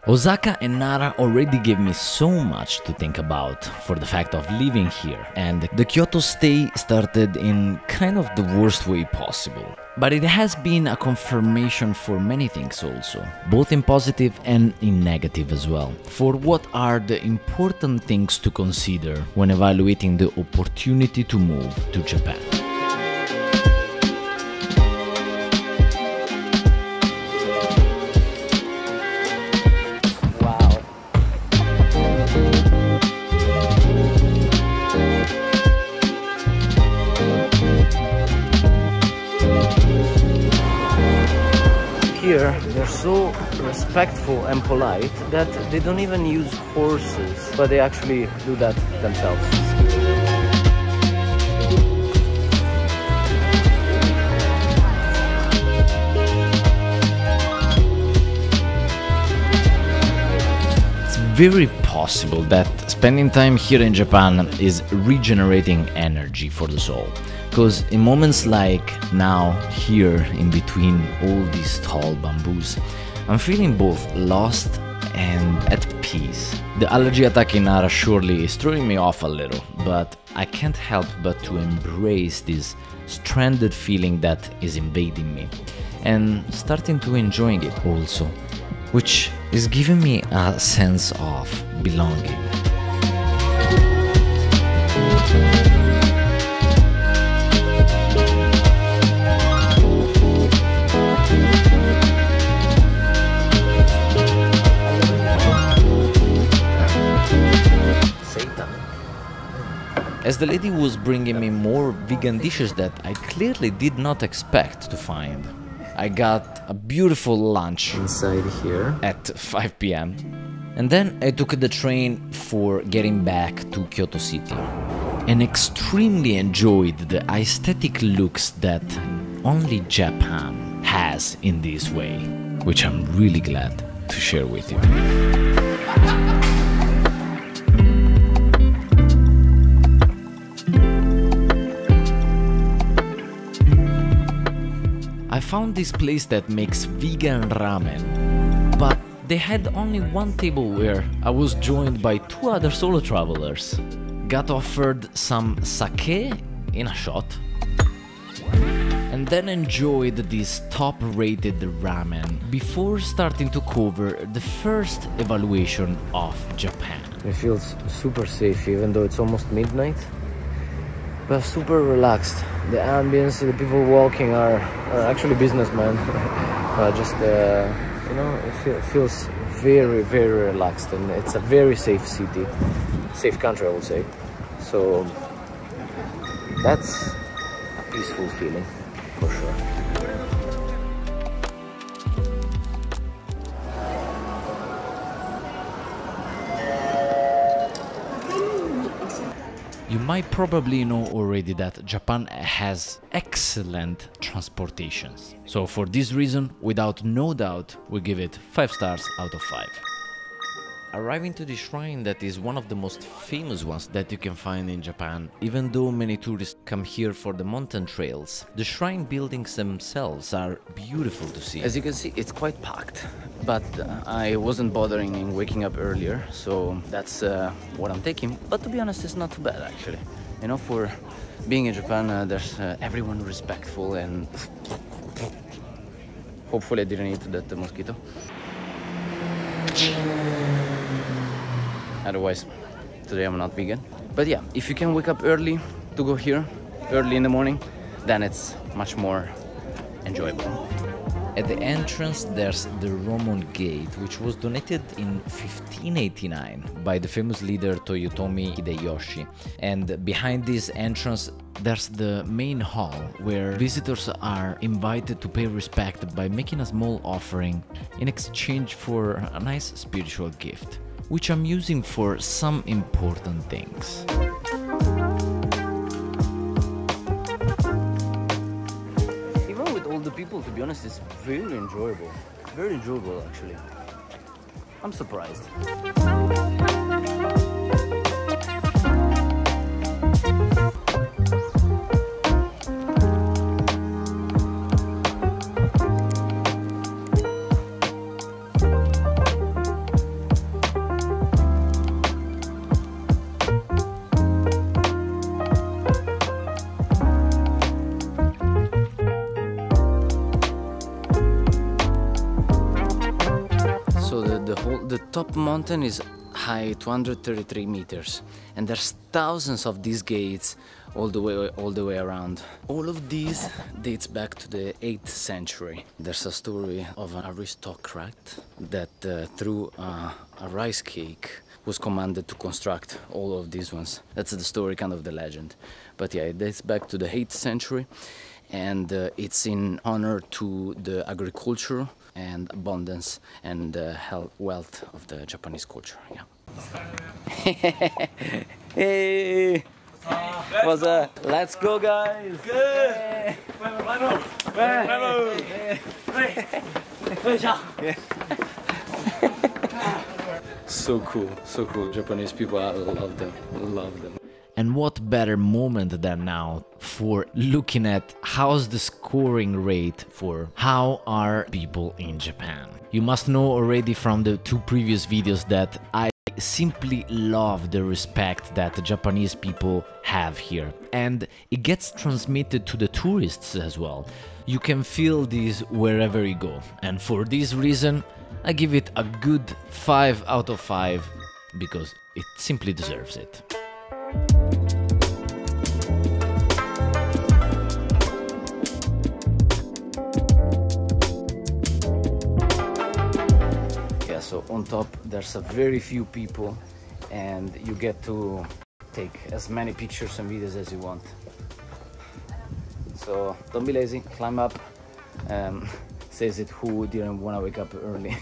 Osaka and Nara already gave me so much to think about for the fact of living here, and the Kyoto stay started in kind of the worst way possible. But it has been a confirmation for many things also, both in positive and in negative as well, for what are the important things to consider when evaluating the opportunity to move to Japan. Here, they're so respectful and polite that they don't even use horses, but they actually do that themselves. It's very possible that spending time here in Japan is regenerating energy for the soul. Because in moments like now, here in between all these tall bamboos, I'm feeling both lost and at peace. The allergy attack in Nara surely is throwing me off a little, but I can't help but to embrace this stranded feeling that is invading me and starting to enjoying it also, which is giving me a sense of belonging. As the lady was bringing me more vegan dishes that I clearly did not expect to find, I got a beautiful lunch Inside here. at 5 p.m. And then I took the train for getting back to Kyoto City and extremely enjoyed the aesthetic looks that only Japan has in this way, which I'm really glad to share with you. I found this place that makes vegan ramen, but they had only one table where I was joined by two other solo travelers. Got offered some sake in a shot, and then enjoyed this top-rated ramen before starting to cover the first evaluation of Japan. It feels super safe even though it's almost midnight. But super relaxed. The ambience, the people walking are actually businessmen. You know, it feels very, very relaxed, and it's a very safe city, safe country, I would say. So that's a peaceful feeling for sure. You might probably know already that Japan has excellent transportations. So for this reason, without no doubt, we give it 5 stars out of 5. Arriving to the shrine that is one of the most famous ones that you can find in Japan, even though many tourists come here for the mountain trails, the shrine buildings themselves are beautiful to see. As you can see, it's quite packed, but I wasn't bothering in waking up earlier, so that's what I'm taking. But to be honest, it's not too bad actually. You know, for being in Japan, there's everyone respectful, and hopefully I didn't eat that mosquito. Otherwise, today I'm not vegan. But yeah, if you can wake up early to go here, early in the morning, then it's much more enjoyable. At the entrance there's the Roman Gate, which was donated in 1589 by the famous leader Toyotomi Hideyoshi. And behind this entrance there's the main hall, where visitors are invited to pay respect by making a small offering in exchange for a nice spiritual gift, which I'm using for some important things. Even with all the people, to be honest, it's very enjoyable. Very enjoyable actually. I'm surprised. The top mountain is high 233 meters, and there's thousands of these gates all the way around. All of these dates back to the 8th century. There's a story of an aristocrat that through a rice cake was commanded to construct all of these ones. That's the story, kind of the legend. But yeah, it dates back to the 8th century, and it's in honor to the agriculture and abundance and wealth of the Japanese culture. Yeah. Hey, what's up? Let's go, guys. Good. So cool, so cool. Japanese people, I love them, love them. And what better moment than now for looking at how's the scoring rate for how are people in Japan. You must know already from the 2 previous videos that I simply love the respect that the Japanese people have here, and it gets transmitted to the tourists as well. You can feel this wherever you go, and for this reason I give it a good 5 out of 5 because it simply deserves it. So on top there's a very few people, and you get to take as many pictures and videos as you want. So don't be lazy, climb up. Says it who didn't want to wake up early.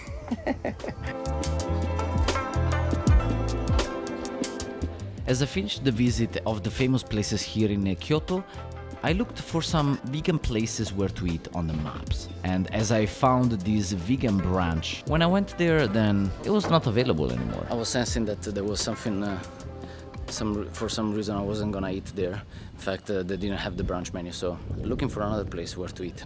As I finished the visit of the famous places here in Kyoto, I looked for some vegan places where to eat on the maps, and as I found this vegan branch, when I went there, then it was not available anymore. I was sensing that there was something, for some reason I wasn't gonna eat there. In fact, they didn't have the brunch menu, so looking for another place where to eat.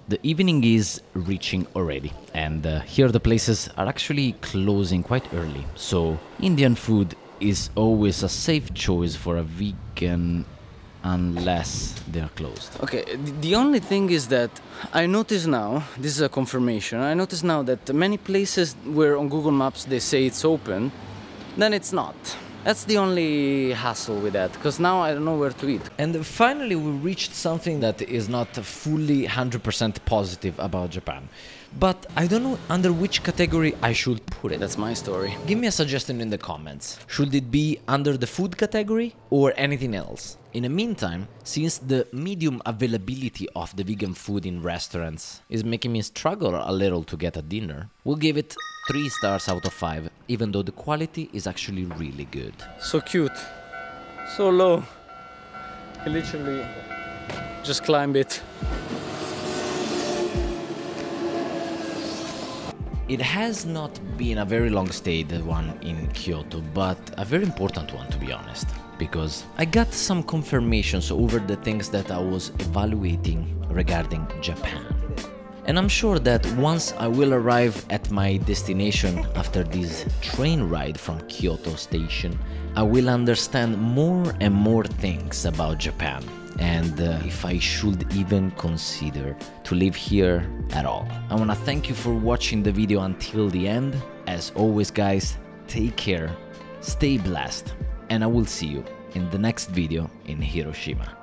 The evening is reaching already, and here the places are actually closing quite early, so Indian food is always a safe choice for a vegan unless they are closed. Okay, the only thing is that I notice now, this is a confirmation, I notice now that many places where on Google Maps they say it's open, then it's not. That's the only hassle with that, because now I don't know where to eat. And finally we reached something that is not fully 100% positive about Japan. But I don't know under which category I should put it. That's my story. Give me a suggestion in the comments. Should it be under the food category or anything else? In the meantime, since the medium availability of the vegan food in restaurants is making me struggle a little to get a dinner, we'll give it 3 stars out of 5, even though the quality is actually really good. So cute, so low. You literally just climb it. It has not been a very long stay, the one in Kyoto, but a very important one, to be honest, because I got some confirmations over the things that I was evaluating regarding Japan. And I'm sure that once I will arrive at my destination after this train ride from Kyoto station, I will understand more and more things about Japan, and if I should even consider to live here at all. I want to thank you for watching the video until the end. As always, guys, take care, stay blessed, and I will see you in the next video in Hiroshima.